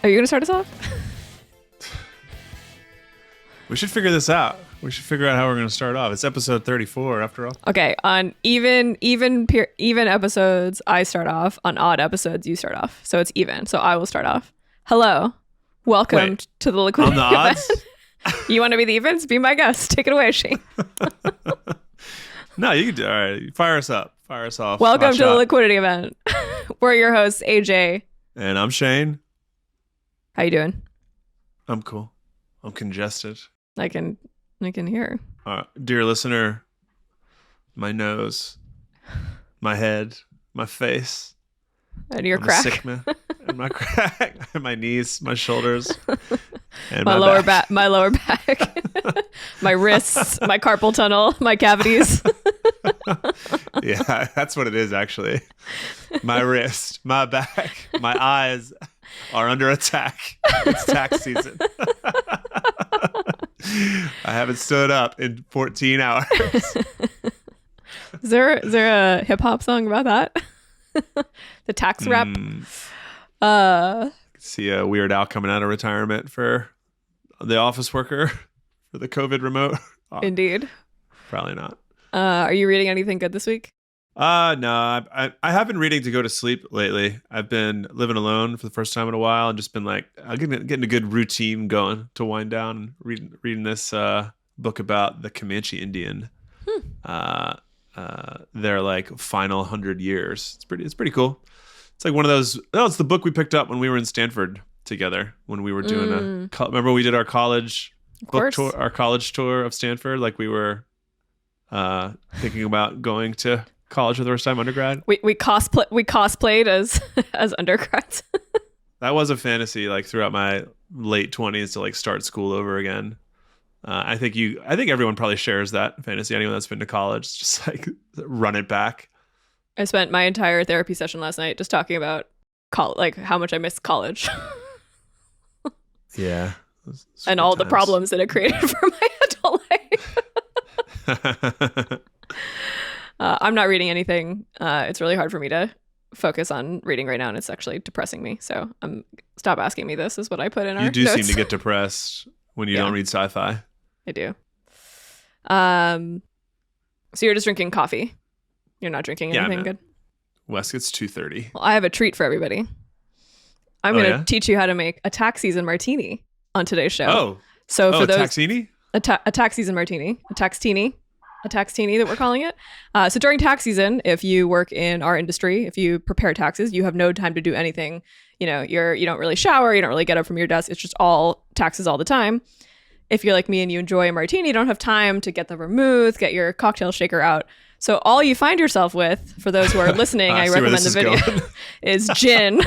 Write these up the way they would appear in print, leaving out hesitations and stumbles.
Are you going to start us off? We should figure this out. We should figure out how we're going to start off. It's episode 34 after all. Okay, on even episodes, I start off. On odd episodes, you start off. So it's even. So I will start off. Hello. Welcome to the Liquidity Event. On the odds? You want to be the events? Be my guest. Take it away, Shane. No, you can do. All right. Fire us up. Fire us off. Welcome to the Liquidity Event. We're your hosts, AJ. And I'm Shane. How you doing? I'm cool. I'm congested. I can hear. Dear listener, my nose, my head, my face, and your I'm crack, a sick man. And my crack, and my knees, my shoulders, and my lower back, my lower back, my wrists, my carpal tunnel, my cavities. Yeah, that's what it is actually. My wrist, my back, my eyes are under attack. It's tax season. I haven't stood up in 14 hours. Is there a hip hop song about that? The tax rap. See a Weird Al coming out of retirement for the office worker for the COVID remote. Indeed. Probably not. Are you reading anything good this week? No, I have been reading to go to sleep lately. I've been living alone for the first time in a while and just been like getting a good routine going to wind down and reading this book about the Comanche Indian. Their like final 100 years. It's pretty cool. It's like one of those. Oh, it's the book we picked up when we were in Stanford together when we were doing remember we did our college book tour, our college tour of Stanford. Like we were thinking about going to college for the first time undergrad. We cosplayed as undergrads. That was a fantasy like throughout my late 20s to like start school over again. I think everyone probably shares that fantasy. Anyone that's been to college, just like run it back. I spent my entire therapy session last night just talking about like how much I miss college. Yeah. And all the problems that it created for my adult life. I'm not reading anything. It's really hard for me to focus on reading right now, and it's actually depressing me. So stop asking me this is what I put in our notes. You do seem to get depressed when you don't read sci-fi. I do. So you're just drinking coffee. You're not drinking anything good? Wes, it's 2:30. Well, I have a treat for everybody. I'm going to teach you how to make a tax season martini on today's show. Oh. So for those taxini? A tax season martini, a taxtini that we're calling it. So during tax season, if you work in our industry, if you prepare taxes, you have no time to do anything. You know, you don't really shower, you don't really get up from your desk. It's just all taxes all the time. If you're like me and you enjoy a martini, you don't have time to get the vermouth, get your cocktail shaker out. So all you find yourself with, for those who are listening, I recommend the video, is gin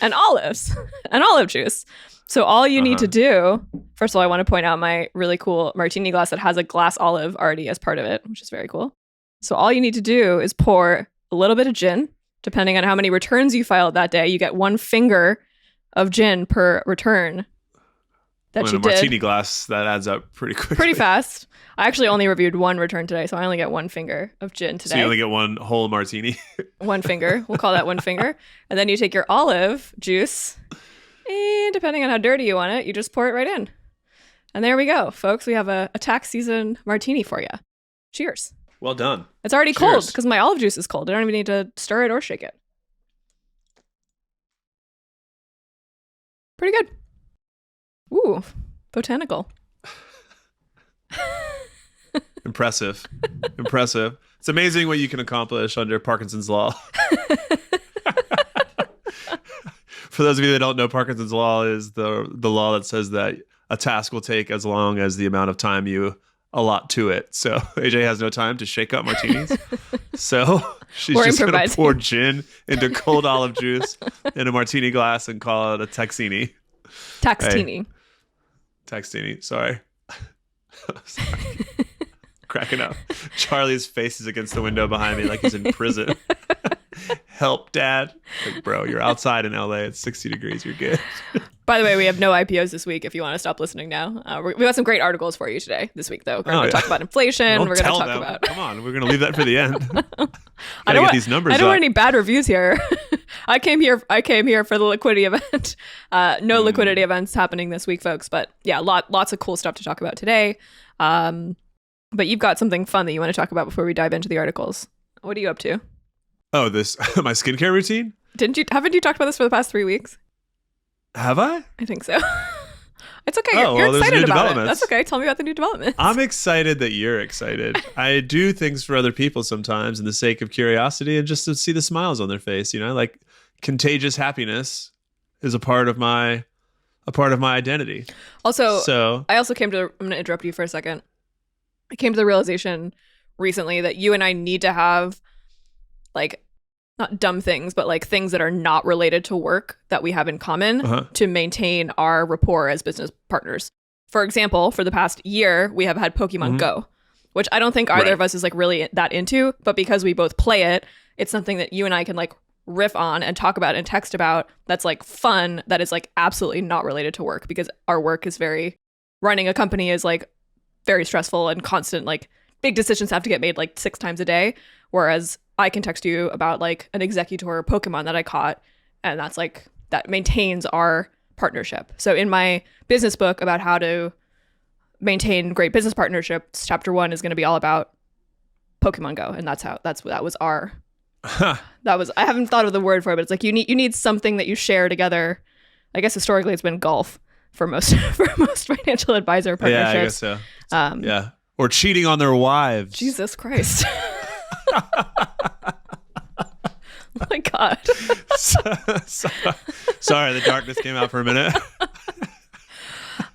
and olives and olive juice. So all you need to do, first of all, I want to point out my really cool martini glass that has a glass olive already as part of it, which is very cool. So all you need to do is pour a little bit of gin. Depending on how many returns you filed that day, you get 1 finger of gin per return that you did. Martini glass, that adds up pretty quickly. Pretty fast. I actually only reviewed 1 return today, so I only get 1 finger of gin today. So you only get 1 whole martini? 1 finger. We'll call that 1 finger. And then you take your olive juice, and depending on how dirty you want it, you just pour it right in. And there we go, folks. We have a tax season martini for you. Cheers. Well done. It's already cold because my olive juice is cold. I don't even need to stir it or shake it. Pretty good. Ooh, botanical. Impressive. It's amazing what you can accomplish under Parkinson's law. For those of you that don't know, Parkinson's law is the law that says that a task will take as long as the amount of time you allot to it. So AJ has no time to shake up martinis. So she's just going to pour gin into cold olive juice in a martini glass and call it a taxini. Taxtini. Taxtini. Sorry. Cracking up. Charlie's face is against the window behind me like he's in prison. Help, Dad. Like, bro, you're outside in LA. It's 60 degrees. You're good. By the way, we have no IPOs this week if you want to stop listening now. We got some great articles for you today, this week, though. We're going to talk about inflation. We're going to talk about... Come on, we're going to leave that for the end. I don't want these numbers I don't want any bad reviews here. I came here for the liquidity event. No liquidity events happening this week, folks. But yeah, lots of cool stuff to talk about today. But you've got something fun that you want to talk about before we dive into the articles. What are you up to? Oh, this my skincare routine? Haven't you talked about this for the past 3 weeks? Have I? I think so. It's okay. Oh, You're well, there's excited new about it. developments. That's okay. Tell me about the new developments. I'm excited that you're excited. I do things for other people sometimes in the sake of curiosity and just to see the smiles on their face. You know, like contagious happiness is a part of my identity. Also, so I also I'm going to interrupt you for a second. I came to the realization recently that you and I need to have like not dumb things, but like things that are not related to work that we have in common to maintain our rapport as business partners. For example, for the past year, we have had Pokemon Go, which I don't think either of us is like really that into, but because we both play it, it's something that you and I can like riff on and talk about and text about that's like fun, that is like absolutely not related to work, because our work is running a company is like very stressful and constant, like big decisions have to get made like 6 times a day. Whereas I can text you about like an executor Pokemon that I caught, and that's like, that maintains our partnership. So in my business book about how to maintain great business partnerships, chapter 1 is going to be all about Pokemon Go. And that was our, I haven't thought of the word for it, but it's like, you need something that you share together. I guess historically it's been golf for most financial advisor partnerships. Yeah, I guess so. Yeah. Or cheating on their wives. Jesus Christ. Oh my God. Sorry, the darkness came out for a minute.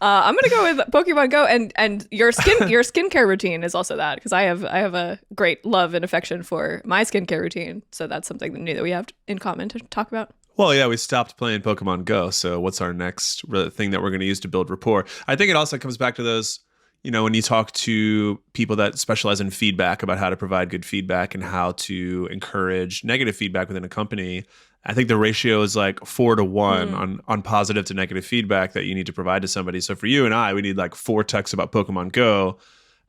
I'm gonna go with Pokemon Go, and your skincare routine is also that, because I have a great love and affection for my skincare routine, so that's something new that we have in common to talk about. Well, yeah, we stopped playing Pokemon Go, so what's our next thing that we're going to use to build rapport? I think it also comes back to those, you know, when you talk to people that specialize in feedback about how to provide good feedback and how to encourage negative feedback within a company. I think the ratio is like 4 to 1 on positive to negative feedback that you need to provide to somebody. So for you and I, we need like 4 texts about Pokemon Go,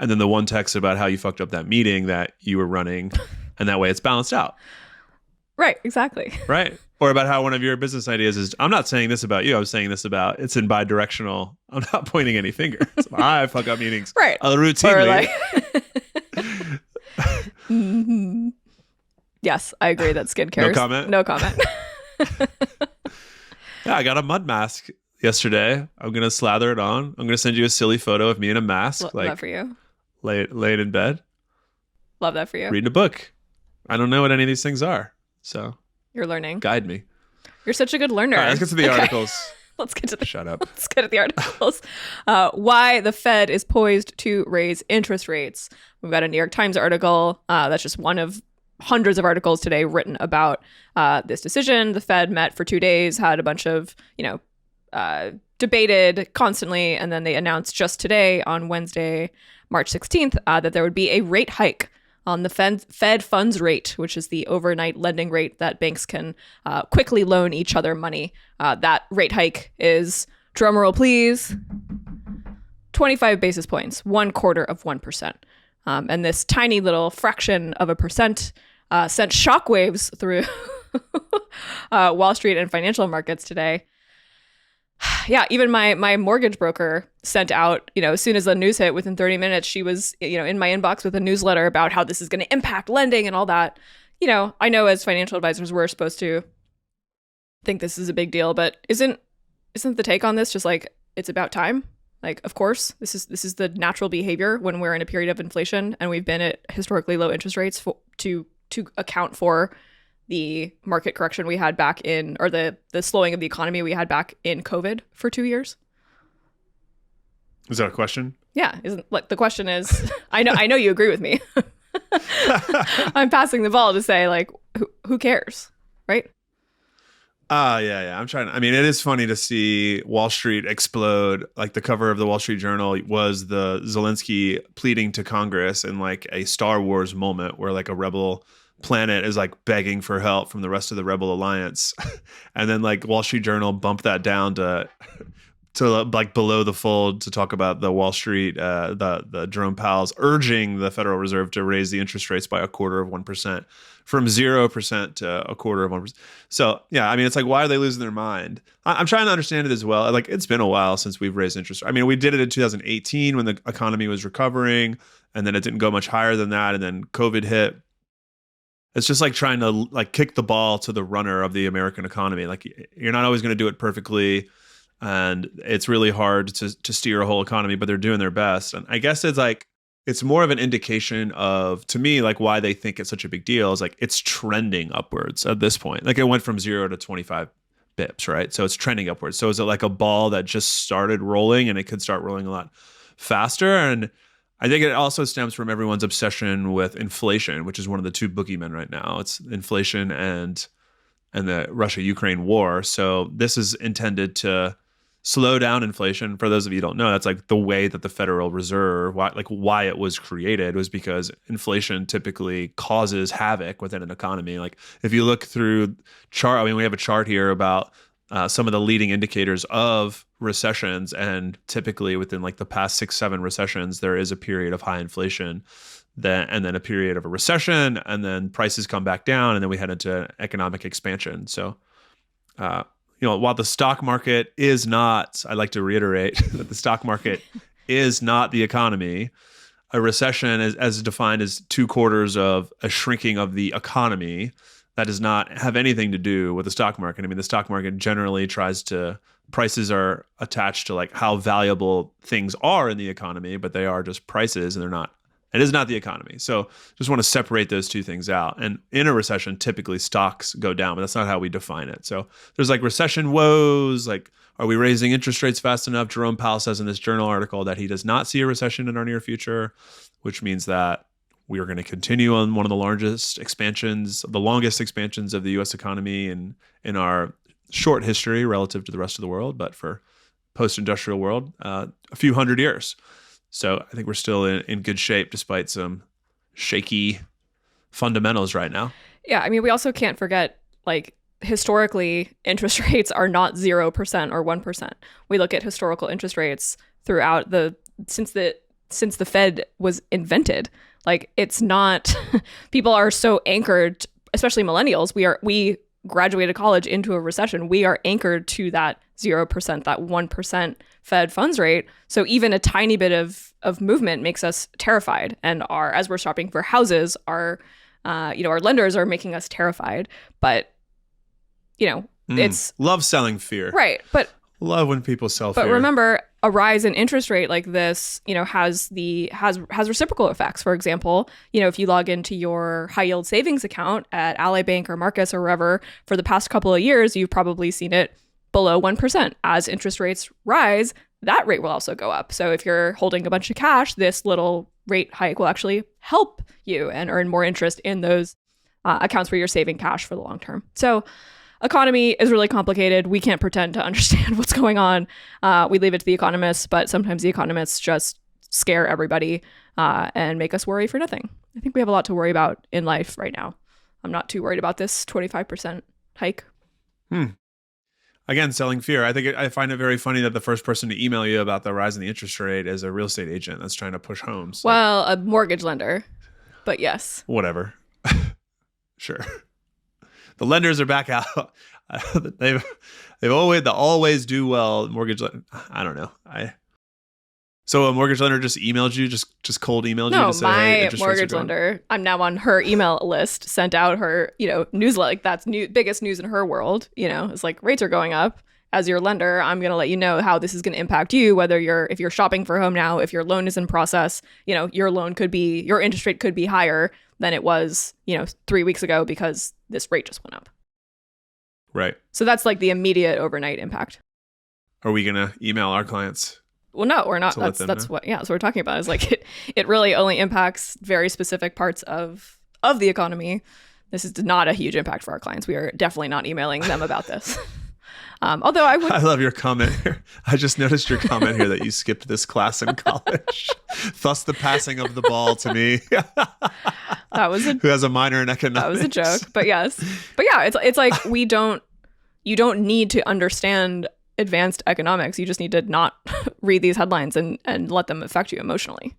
and then the 1 text about how you fucked up that meeting that you were running, and that way it's balanced out. Right, exactly. Right. Or about how one of your business ideas is, I'm not saying this about you, I'm saying this about, it's in bi-directional. I'm not pointing any fingers. I fuck up meetings. Right. Routinely. Like Yes, I agree that skincare. No comment? No comment. Yeah, I got a mud mask yesterday. I'm going to slather it on. I'm going to send you a silly photo of me in a mask. Love like that for you. Laid in bed. Love that for you. Reading a book. I don't know what any of these things are. So you're learning. Guide me. You're such a good learner. All right, let's get to the articles. Shut up. Let's get to the articles. Why the Fed is poised to raise interest rates. We've got a New York Times article. That's just one of hundreds of articles today written about this decision. The Fed met for 2 days, had a bunch of, debated constantly, and then they announced just today on Wednesday, March 16th, that there would be a rate hike on the Fed funds rate, which is the overnight lending rate that banks can quickly loan each other money. That rate hike is, drumroll please, 25 basis points, 1/4%. And this tiny little fraction of a percent sent shockwaves through Wall Street and financial markets today. Yeah, even my mortgage broker sent out, as soon as the news hit, within 30 minutes, she was, in my inbox with a newsletter about how this is going to impact lending and all that. I know as financial advisors, we're supposed to think this is a big deal, but isn't the take on this just like, it's about time? Like, of course, this is the natural behavior when we're in a period of inflation and we've been at historically low interest rates to account for the market correction we had back in, or the slowing of the economy we had back in COVID for 2 years. Is that a question? Yeah, the question is, I know you agree with me. I'm passing the ball to say, like, who cares, right? Yeah. It is funny to see Wall Street explode. Like the cover of the Wall Street Journal was the Zelensky pleading to Congress in like a Star Wars moment where like a rebel planet is like begging for help from the rest of the rebel alliance. And then like Wall Street Journal bumped that down to to like below the fold to talk about the Wall Street, the Jerome Powell's urging the Federal Reserve to raise the interest rates by 1/4% from 0% to 1/4%. So yeah, I mean, it's like, why are they losing their mind? I'm trying to understand it as well. Like, it's been a while since we've raised interest. I mean, we did it in 2018 when the economy was recovering, and then it didn't go much higher than that, and then COVID hit. It's just like trying to like kick the ball to the runner of the American economy. Like, you're not always going to do it perfectly, and it's really hard to steer a whole economy, but they're doing their best. And I guess it's more of an indication of, to me, like, why they think it's such a big deal is like it's trending upwards at this point. Like, it went from 0 to 25 bips, right? So it's trending upwards. So is it like a ball that just started rolling and it could start rolling a lot faster? And I think it also stems from everyone's obsession with inflation, which is one of the two boogeymen right now. It's inflation and the Russia-Ukraine war. So this is intended to slow down inflation. For those of you who don't know, that's like the way that the Federal Reserve, why it was created, was because inflation typically causes havoc within an economy. Like, if you look through chart, I mean, we have a chart here about some of the leading indicators of recessions, and typically within like the past 6-7 recessions, there is a period of high inflation, and then a period of a recession, and then prices come back down, and then we head into economic expansion. So, while the stock market is not, I like to reiterate that the stock market is not the economy. A recession, as defined as 2/4 of a shrinking of the economy, that does not have anything to do with the stock market. I mean, the stock market generally prices are attached to like how valuable things are in the economy, but they are just prices, and it is not the economy. So just want to separate those two things out. And in a recession, typically stocks go down, but that's not how we define it. So there's like recession woes, like, are we raising interest rates fast enough? Jerome Powell says in this journal article that he does not see a recession in our near future, which means that we are going to continue on one of the longest expansions of the U.S. economy in our short history relative to the rest of the world, but for post-industrial world, a few hundred years. So I think we're still in good shape despite some shaky fundamentals right now. Yeah, I mean, we also can't forget, like, historically, interest rates are not 0% or 1%. We look at historical interest rates throughout since the Fed was invented. Like, it's not, people are so anchored, especially millennials. We graduated college into a recession. We are anchored to that 0%, that 1% Fed funds rate. So even a tiny bit of movement makes us terrified. And as we're shopping for houses, our lenders are making us terrified. But, it's love selling fear. Right. But love when people sell fear. But remember, a rise in interest rate like this, has reciprocal effects. For example, if you log into your high yield savings account at Ally Bank or Marcus or wherever for the past couple of years, you've probably seen it below 1%. As interest rates rise, that rate will also go up. So if you're holding a bunch of cash, this little rate hike will actually help you and earn more interest in those accounts where you're saving cash for the long term. So economy is really complicated. We can't pretend to understand what's going on. We leave it to the economists, but sometimes the economists just scare everybody and make us worry for nothing. I think we have a lot to worry about in life right now. I'm not too worried about this 25% hike. Again, selling fear. I find it very funny that the first person to email you about the rise in the interest rate is a real estate agent that's trying to push homes. Well, a mortgage lender, but yes. Whatever. Sure. The lenders are back out. They've always do well. Mortgage. I don't know. So a mortgage lender just emailed you, just cold emailed you to say, hey, interest rates are mortgage going. lender, I'm now on her email list, sent out her, newsletter. Like, that's biggest news in her world. It's like, rates are going up. As your lender, I'm going to let you know how this is going to impact you, if you're shopping for a home now, if your loan is in process, your interest rate could be higher than it was, 3 weeks ago because this rate just went up. Right. So that's like the immediate overnight impact. Are we going to email our clients? Well, no, we're not. That's what we're talking about, is like it really only impacts very specific parts of the economy. This is not a huge impact for our clients. We are definitely not emailing them about this. Although I love your comment here. I just noticed your comment here that you skipped this class in college. Thus the passing of the ball to me. Who has a minor in economics. That was a joke, but yes. But yeah, it's like you don't need to understand advanced economics. You just need to not read these headlines and let them affect you emotionally.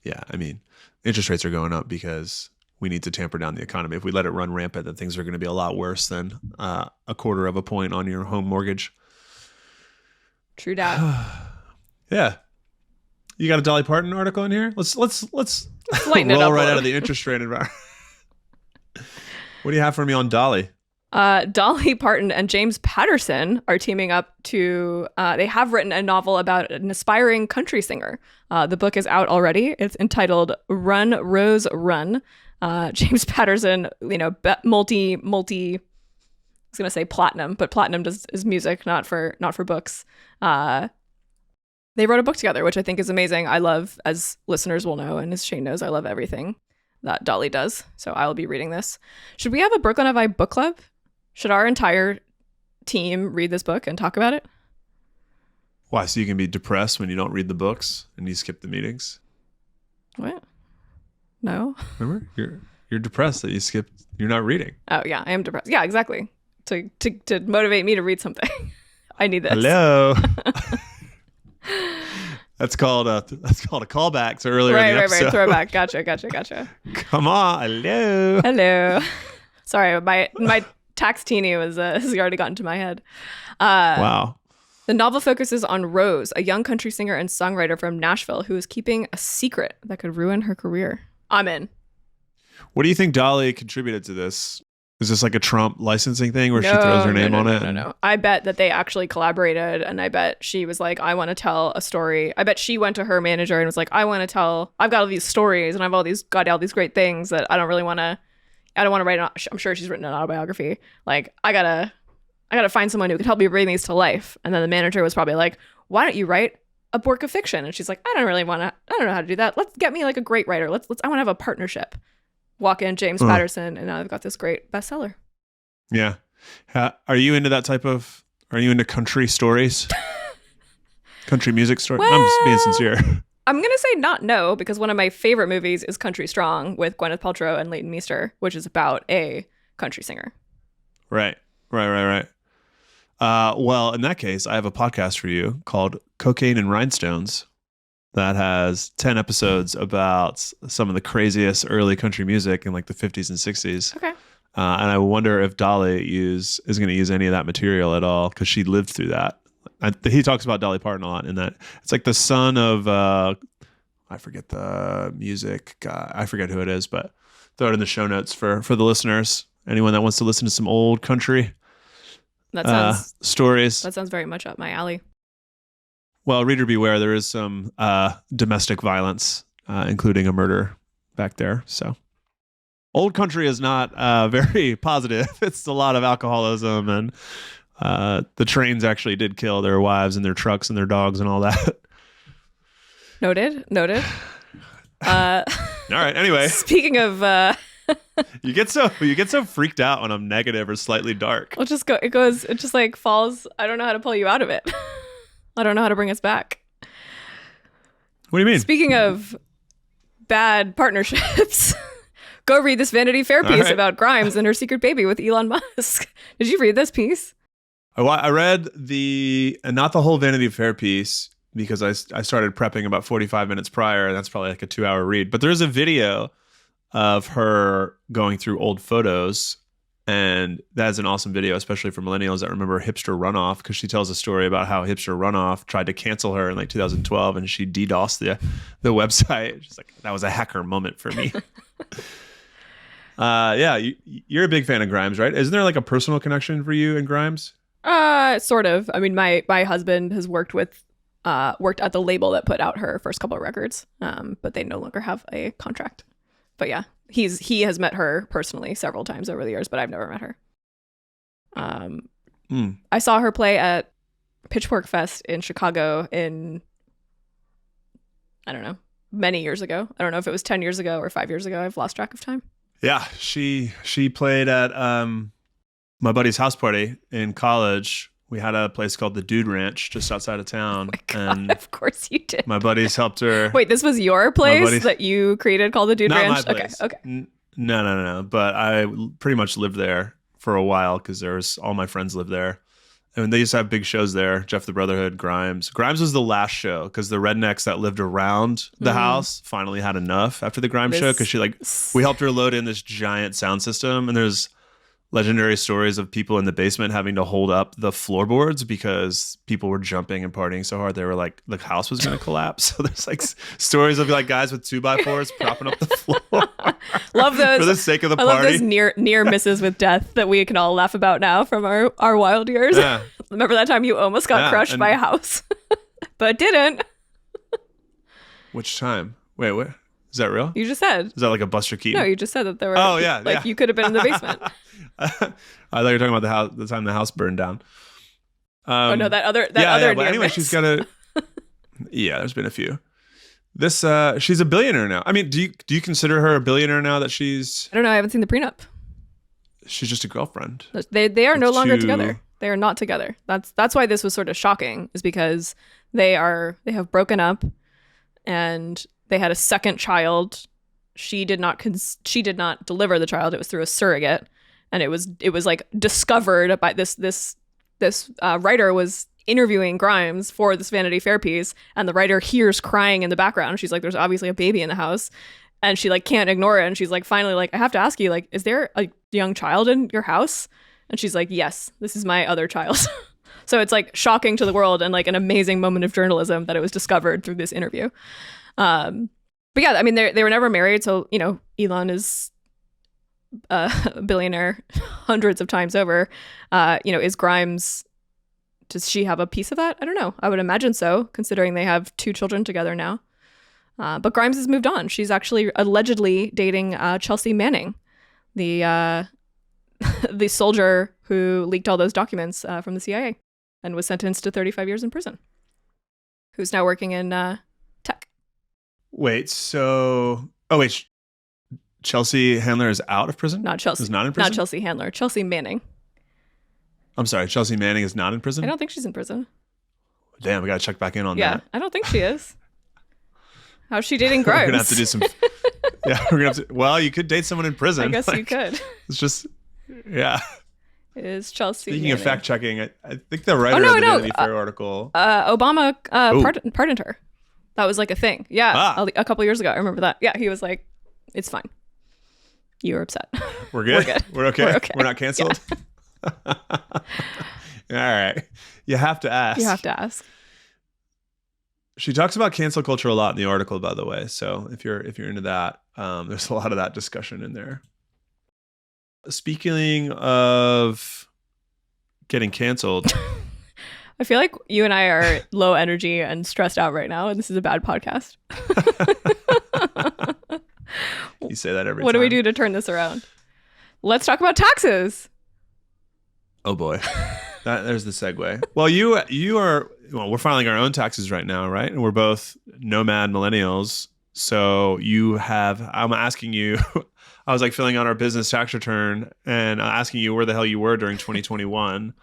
Yeah, I mean, interest rates are going up because we need to tamper down the economy. If we let it run rampant, then things are going to be a lot worse than a quarter of a point on your home mortgage. True that. Yeah. You got a Dolly Parton article in here? Let's lighten it roll up right out of the interest rate environment. What do you have for me on Dolly? Dolly Parton and James Patterson are teaming up to, they have written a novel about an aspiring country singer. The book is out already. It's entitled Run, Rose, Run. James Patterson, multi, I was going to say platinum, but platinum is music, not for books. They wrote a book together, which I think is amazing. I love, as listeners will know, and as Shane knows, I love everything that Dolly does. So I will be reading this. Should we have a Brooklyn Have I book club? Should our entire team read this book and talk about it? Why? So you can be depressed when you don't read the books and you skip the meetings? What? No. Remember? You're depressed that you're not reading. Oh yeah, I am depressed. Yeah, exactly. To motivate me to read something. I need this. Hello. That's called a callback to earlier in the episode. Right. Throwback. Gotcha. Come on. Hello. Sorry, my tax teeny has already gotten to my head. Wow. The novel focuses on Rose, a young country singer and songwriter from Nashville who is keeping a secret that could ruin her career. I'm in. What do you think Dolly contributed to this? Is this like a Trump licensing thing where she throws her name on it? No. I bet that they actually collaborated, and I bet she was like, I want to tell a story. I bet she went to her manager and was like, I've got all these stories and I've got all these great things that I don't want to write. I'm sure she's written an autobiography. Like, I gotta find someone who could help me bring these to life. And then the manager was probably like, why don't you write a work of fiction? And she's like, I don't know how to do that. Let's get me like a great writer. I want to have a partnership. Walk in James Patterson, and now I've got this great bestseller. Yeah. Are you into are you into country stories? Country music stories? Well, I'm just being sincere. I'm going to say not no, because one of my favorite movies is Country Strong with Gwyneth Paltrow and Leighton Meester, which is about a country singer. Right. Well, in that case, I have a podcast for you called Cocaine and Rhinestones that has 10 episodes about some of the craziest early country music in like the 50s and 60s. Okay. And I wonder if Dolly is going to use any of that material at all, because she lived through that. He talks about Dolly Parton a lot in that. It's like the son of, I forget the music guy. I forget who it is, but throw it in the show notes for the listeners. Anyone that wants to listen to some old country stories. That sounds very much up my alley. Well, reader beware, there is some domestic violence, including a murder back there. So old country is not very positive. It's a lot of alcoholism, and the trains actually did kill their wives and their trucks and their dogs and all that. Noted. All right. Anyway, speaking of, you get so freaked out when I'm negative or slightly dark. It just like falls. I don't know how to pull you out of it. I don't know how to bring us back. What do you mean? Speaking of bad partnerships, go read this Vanity Fair piece about Grimes and her secret baby with Elon Musk. Did you read this piece? I read not the whole Vanity Fair piece, because I started prepping about 45 minutes prior, and that's probably like a 2-hour read. But there's a video of her going through old photos, and that's an awesome video, especially for millennials that remember Hipster Runoff, because she tells a story about how Hipster Runoff tried to cancel her in like 2012, and she DDoSed the website. She's like, that was a hacker moment for me. Yeah, you're a big fan of Grimes, right? Isn't there like a personal connection for you and Grimes? Sort of. I mean, my husband has worked at the label that put out her first couple of records, but they no longer have a contract. But yeah, he has met her personally several times over the years, but I've never met her. I saw her play at Pitchfork Fest in Chicago I don't know, many years ago. I don't know if it was 10 years ago or 5 years ago. I've lost track of time. Yeah, she played at my buddy's house party in college. We had a place called the Dude Ranch just outside of town. Oh my God, and of course you did. My buddies helped her. Wait, this was your place that you created called the Dude Ranch? Not my place. Okay. No. But I pretty much lived there for a while because all my friends lived there. I mean, they used to have big shows there. Jeff the Brotherhood, Grimes. Grimes was the last show because the rednecks that lived around the house finally had enough after the Grimes show because we helped her load in this giant sound system, and there's legendary stories of people in the basement having to hold up the floorboards because people were jumping and partying so hard they were like the house was going to collapse. So there's like stories of like guys with 2x4s propping up the floor. Love those for the sake of the party. I love those near misses with death that we can all laugh about now from our wild years. Yeah. Remember that time you almost got crushed by a house, but didn't. Which time? Wait, what? Is that real? You just said. Is that like a Buster Keaton? No, you just said that there were. Oh yeah, like you could have been in the basement. I thought you were talking about the time the house burned down. Oh no, that other. But anyway, she's got a. Yeah, there's been a few. This she's a billionaire now. I mean, do you consider her a billionaire now that she's? I don't know. I haven't seen the prenup. She's just a girlfriend. They are no longer together. They are not together. That's why this was sort of shocking, is because they have broken up, and they had a second child. She did not deliver the child. It was through a surrogate, and it was like discovered by this writer was interviewing Grimes for this Vanity Fair piece, and the writer hears crying in the background. She's like, "There's obviously a baby in the house," and she like can't ignore it. And she's like, finally, like, "I have to ask you, like, is there a young child in your house?" And she's like, "Yes, this is my other child." So it's like shocking to the world and like an amazing moment of journalism that it was discovered through this interview. But yeah, I mean, they were never married. So, you know, Elon is a billionaire hundreds of times over. You know, is Grimes, does she have a piece of that? I don't know. I would imagine so, considering they have 2 children together now. But Grimes has moved on. She's actually allegedly dating Chelsea Manning, the the soldier who leaked all those documents from the CIA and was sentenced to 35 years in prison, who's now working in tech. Wait, so... Oh, wait. Chelsea Handler is out of prison? Not Chelsea. Is not in prison? Not Chelsea Handler. Chelsea Manning. I'm sorry, Chelsea Manning is not in prison? I don't think she's in prison. Damn, we got to check back in on that. Yeah, I don't think she is. How's she dating Grimes? We're going to have to do some... Yeah, we're going to have to... Well, you could date someone in prison. I guess you could. It's just... Yeah. Is Chelsea Speaking Manning. of fact checking, I think the writer of the Vanity Fair article... Obama pardoned her. That was like a thing. Yeah, a couple years ago. I remember that. Yeah, he was like, "It's fine. You were upset. We're good? We're good. We're okay? We're okay. We're not canceled?" Yeah. All right. You have to ask. You have to ask. She talks about cancel culture a lot in the article, by the way. So if you're into that, there's a lot of that discussion in there. Speaking of getting canceled... I feel like you and I are low energy and stressed out right now, and this is a bad podcast. You say that every time. What do we do to turn this around? Let's talk about taxes. Oh boy. There's the segue. Well, we're filing our own taxes right now, right? And we're both nomad millennials. So I'm asking you, I was like filling out our business tax return and asking you where the hell you were during 2021.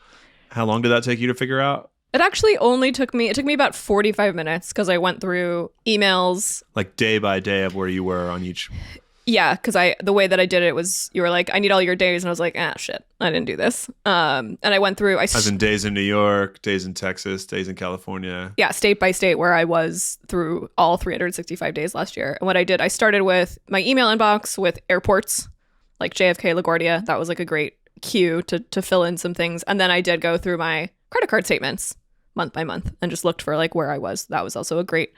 How long did that take you to figure out? It actually only took me about 45 minutes because I went through emails. Like day by day of where you were on each. Yeah, because the way that I did it was you were like, "I need all your days." And I was like, shit, I didn't do this. And I went through. As in days in New York, days in Texas, days in California. Yeah, state by state where I was through all 365 days last year. And what I did, I started with my email inbox with airports like JFK, LaGuardia. That was like a great cue to fill in some things. And then I did go through my credit card statements month by month and just looked for like where I was. That was also a great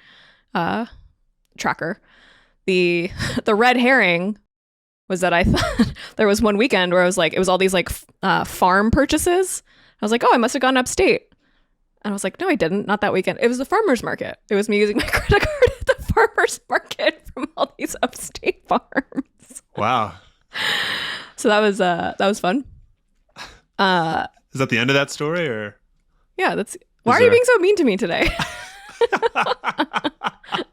tracker. The red herring was that I thought there was one weekend where I was like, it was all these like farm purchases. I was like, oh, I must have gone upstate. And I was like, no, I didn't. Not that weekend. It was the farmer's market. It was me using my credit card at the farmer's market from all these upstate farms. Wow. So that was fun. Is that the end of that story, or? Yeah, why are you being so mean to me today?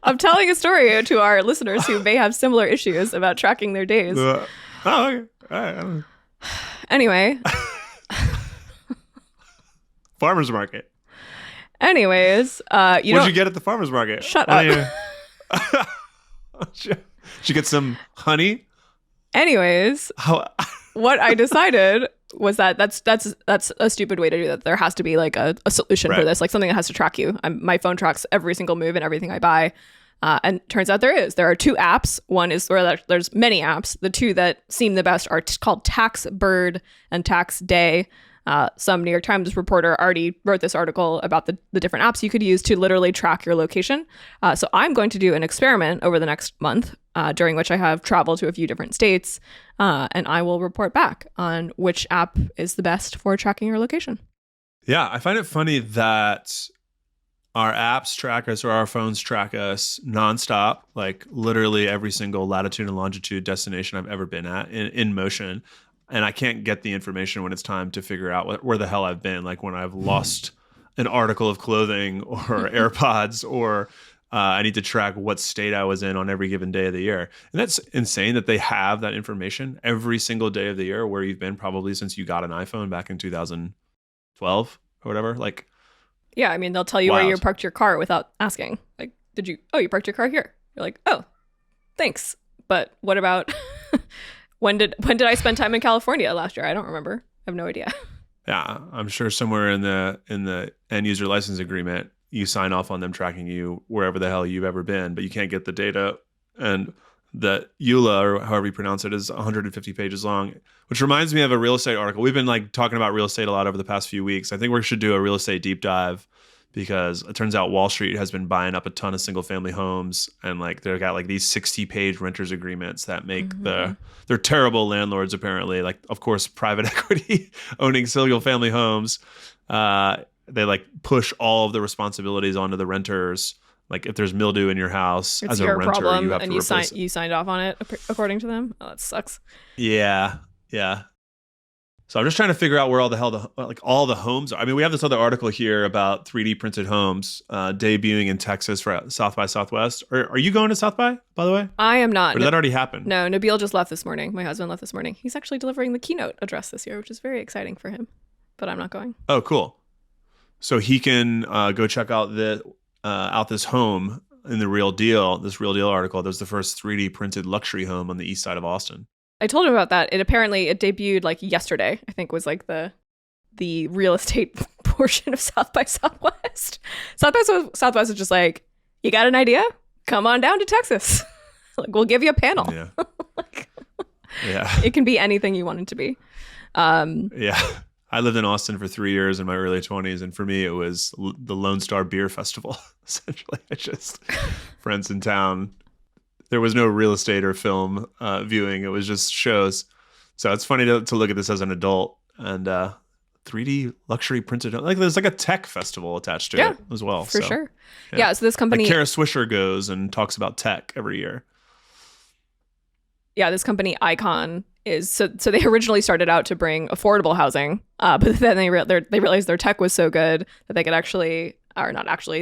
I'm telling a story to our listeners who may have similar issues about tracking their days. Okay. All right. Anyway. Farmer's market. Anyways, what'd you get at the farmer's market? Shut up. Did you get some honey? Anyways, what I decided was that that's a stupid way to do that. There has to be like a solution for this, like something that has to track you. My phone tracks every single move and everything I buy. And turns out there are two apps. One is where there's many apps. The two that seem the best are called Tax Bird and Tax Day. Some New York Times reporter already wrote this article about the different apps you could use to literally track your location. So I'm going to do an experiment over the next month, during which I have traveled to a few different states, and I will report back on which app is the best for tracking your location. Yeah, I find it funny that our apps track us or our phones track us nonstop, like literally every single latitude and longitude destination I've ever been at in motion. And I can't get the information when it's time to figure out where the hell I've been, like when I've lost an article of clothing or AirPods, or I need to track what state I was in on every given day of the year. And that's insane that they have that information every single day of the year where you've been, probably since you got an iPhone back in 2012 or whatever. Like, yeah, I mean, they'll tell you where you parked your car without asking. Like, you parked your car here. You're like, oh, thanks. But what about when did I spend time in California last year? I don't remember. I have no idea. Yeah, I'm sure somewhere in the end user license agreement, you sign off on them tracking you wherever the hell you've ever been, but you can't get the data. And the EULA, or however you pronounce it, is 150 pages long, which reminds me of a real estate article. We've been like talking about real estate a lot over the past few weeks. I think we should do a real estate deep dive, because it turns out Wall Street has been buying up a ton of single family homes, and like they've got like these 60-page renters agreements that make they're terrible landlords apparently. Like, of course, private equity owning single family homes, they like push all of the responsibilities onto the renters. Like if there's mildew in your house, it's as a your renter, problem, you have and to replace you signed off on it according to them. Oh, that sucks. Yeah. So I'm just trying to figure out where all the homes are. I mean, we have this other article here about 3D printed homes debuting in Texas for South by Southwest. Are you going to South by the way? I am not. Or did that already happen? No, Nabil just left this morning. My husband left this morning. He's actually delivering the keynote address this year, which is very exciting for him. But I'm not going. Oh, cool. So he can go check out this home in the Real Deal, this Real Deal article. That was the first 3D printed luxury home on the east side of Austin. I told him about that. It debuted like yesterday, I think was like the real estate portion of South by Southwest. South by Southwest is just like, you got an idea? Come on down to Texas. Like, we'll give you a panel. Yeah. Yeah. It can be anything you want it to be. Yeah. I lived in Austin for 3 years in my early 20s, and for me, it was the Lone Star Beer Festival, essentially. I just, friends in town. There was no real estate or film viewing. It was just shows. So it's funny to look at this as an adult, and 3D luxury printed. Like there's like a tech festival attached to it as well. For sure. Yeah. So this company, like Kara Swisher goes and talks about tech every year. Yeah, this company Icon is so they originally started out to bring affordable housing, but then they realized their tech was so good that they could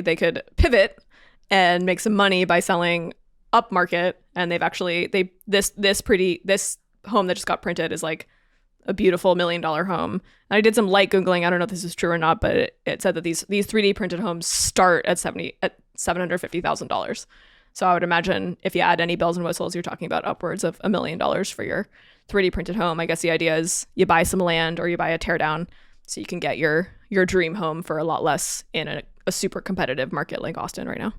they could pivot and make some money by selling upmarket. And this home that just got printed is like a beautiful $1 million home. And I did some light Googling. I don't know if this is true or not, but it said that these 3D printed homes start at $750,000. So I would imagine if you add any bells and whistles, you're talking about upwards of $1 million for your 3D printed home. I guess the idea is you buy some land or you buy a teardown so you can get your dream home for a lot less in a super competitive market like Austin right now.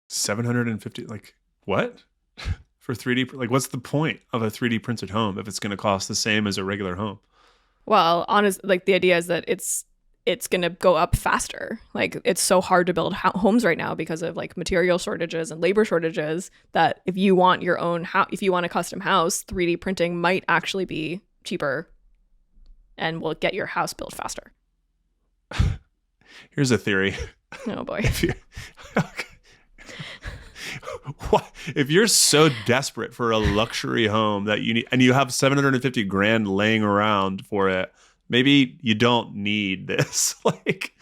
750, like what? For 3D, like what's the point of a 3D printed home if it's going to cost the same as a regular home? Well, like the idea is that it's going to go up faster. Like it's so hard to build homes right now because of like material shortages and labor shortages that if you want your own house, if you want a custom house, 3D printing might actually be cheaper and will get your house built faster. Here's a theory. Oh boy. If you're so desperate for a luxury home that you need, and you have $750,000 laying around for it, maybe you don't need this. Like,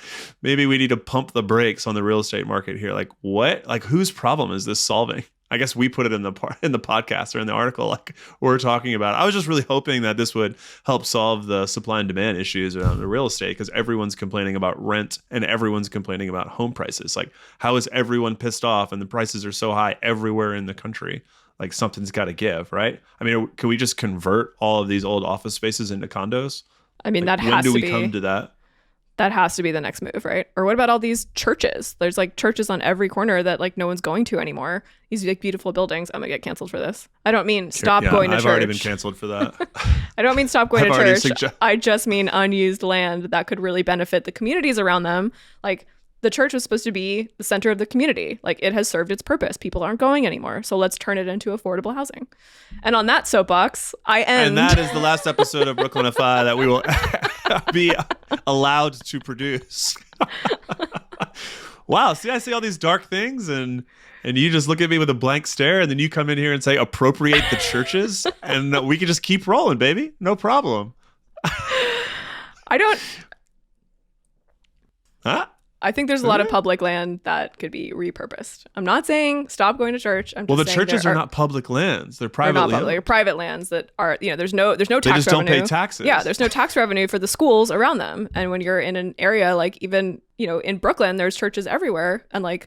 maybe we need to pump the brakes on the real estate market here. Like, what? Like, whose problem is this solving? I guess we put it in the podcast or in the article, like we're talking about. I was just really hoping that this would help solve the supply and demand issues around the real estate, because everyone's complaining about rent and everyone's complaining about home prices. Like, how is everyone pissed off and the prices are so high everywhere in the country? like something's got to give, right? I mean, can we just convert all of these old office spaces into condos? I mean, Like, that has to be. when do we come to that? That has to be the next move, right? Or what about all these churches? There's like churches on every corner that like no one's going to anymore. These like beautiful buildings. I'm gonna get canceled for this. I don't mean stop going to church. I've already been canceled for that. I don't mean stop going I've to already church. I just mean unused land that could really benefit the communities around them. Like the church was supposed to be the center of the community. Like it has served its purpose. People aren't going anymore. So let's turn it into affordable housing. And on that soapbox, I end. And that is the last episode of Brooklyn FI that we will be allowed to produce. Wow. See, I say all these dark things and you just look at me with a blank stare, and then you come in here and say appropriate the churches, and we can just keep rolling, baby. No problem. I don't. Huh? I think there's a lot of public land that could be repurposed. I'm not saying stop going to church. I'm just the saying churches are not public lands. They're private not land. public. They're private lands that are, there's no tax revenue. They just don't pay taxes. Yeah, there's no tax revenue for the schools around them. And when you're in an area like even, in Brooklyn, there's churches everywhere. And like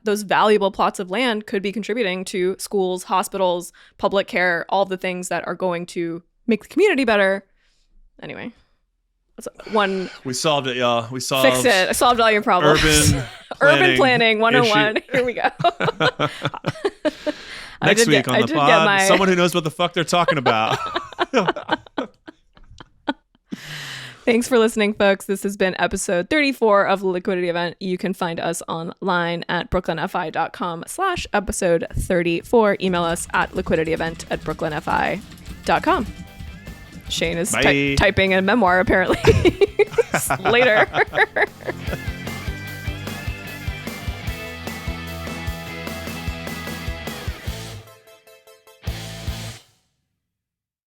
those valuable plots of land could be contributing to schools, hospitals, public care, all the things that are going to make the community better. Anyway. We solved it, y'all. We solved. Fixed it. I solved all your problems. Urban planning 101. Here we go. Next week on the pod, someone who knows what the fuck they're talking about. Thanks for listening, folks. This has been episode 34 of the Liquidity Event. You can find us online at brooklynfi.com/episode 34. Email us at liquidityevent@brooklynfi.com. Shane is typing a memoir, apparently. Later.